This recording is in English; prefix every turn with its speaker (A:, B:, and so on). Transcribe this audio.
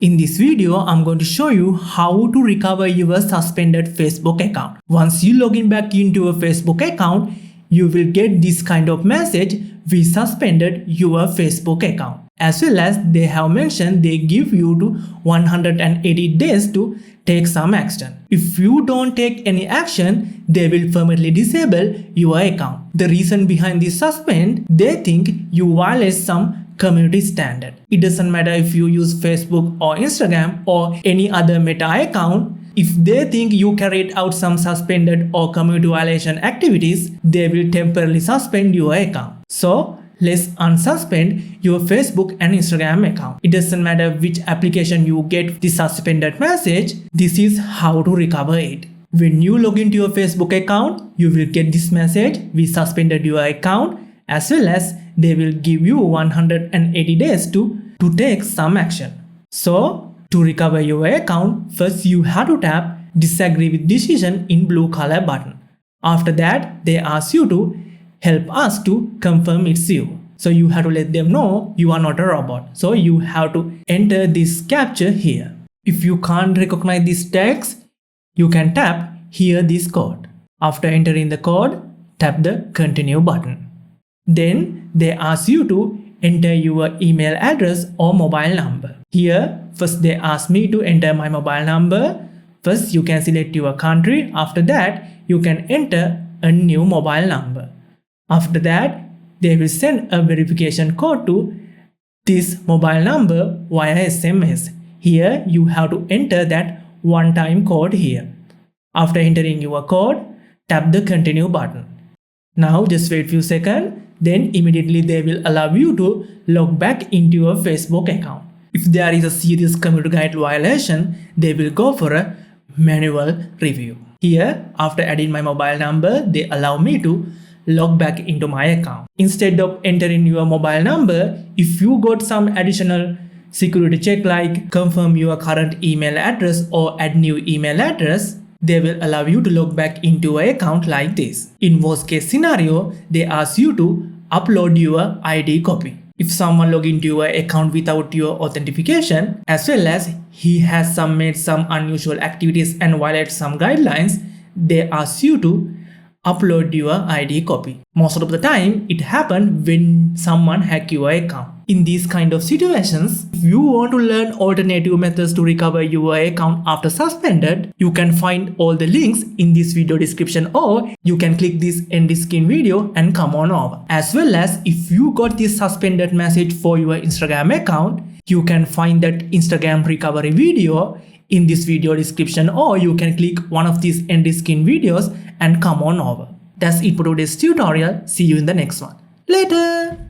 A: In this video, I'm going to show you how to recover your suspended Facebook account. Once you log in back into a Facebook account, you will get this kind of message: we suspended your Facebook account. As well as they have mentioned they give you to 180 days to take some action. If you don't take any action, they will permanently disable your account. The reason behind this suspend, they think you violate some community standard. It doesn't matter if you use Facebook or Instagram or any other Meta account. If they think you carried out some suspended or community violation activities, they will temporarily suspend your account. So let's unsuspend your Facebook and Instagram account. It doesn't matter which application you get the suspended message, this is how to recover it. When you log into your Facebook account, you will get this message: we suspended your account, as well as they will give you 180 days to take some action. So to recover your account, first you have to tap disagree with decision in blue color button. After that, they ask you to help us to confirm it's you. So you have to let them know you are not a robot. So you have to enter this captcha here. If you can't recognize this text, you can tap here this code. After entering the code, tap the continue button. Then they ask you to enter your email address or mobile number. Here, first they ask me to enter my mobile number. First, you can select your country. After that, you can enter a new mobile number. After that, they will send a verification code to this mobile number via SMS. Here, you have to enter that one-time code here. After entering your code, tap the continue button. Now just wait few seconds, then immediately they will allow you to log back into your Facebook account. If there is a serious community guide violation, they will go for a manual review. Here, after adding my mobile number, they allow me to log back into my account. Instead of entering your mobile number, if you got some additional security check like confirm your current email address or add new email address, they will allow you to log back into an account like this. In worst case scenario, they ask you to upload your ID copy. If someone log into your account without your authentication, as well as he has made some unusual activities and violated some guidelines, they ask you to upload your ID copy. Most of the time, it happens when someone hack your account. In these kind of situations, if you want to learn alternative methods to recover your account after suspended, you can find all the links in this video description, or you can click this end screen video and come on over. As well as if you got this suspended message for your Instagram account, you can find that Instagram recovery video in this video description, or you can click one of these end screen videos and come on over. That's it for today's tutorial. See you in the next one. Later!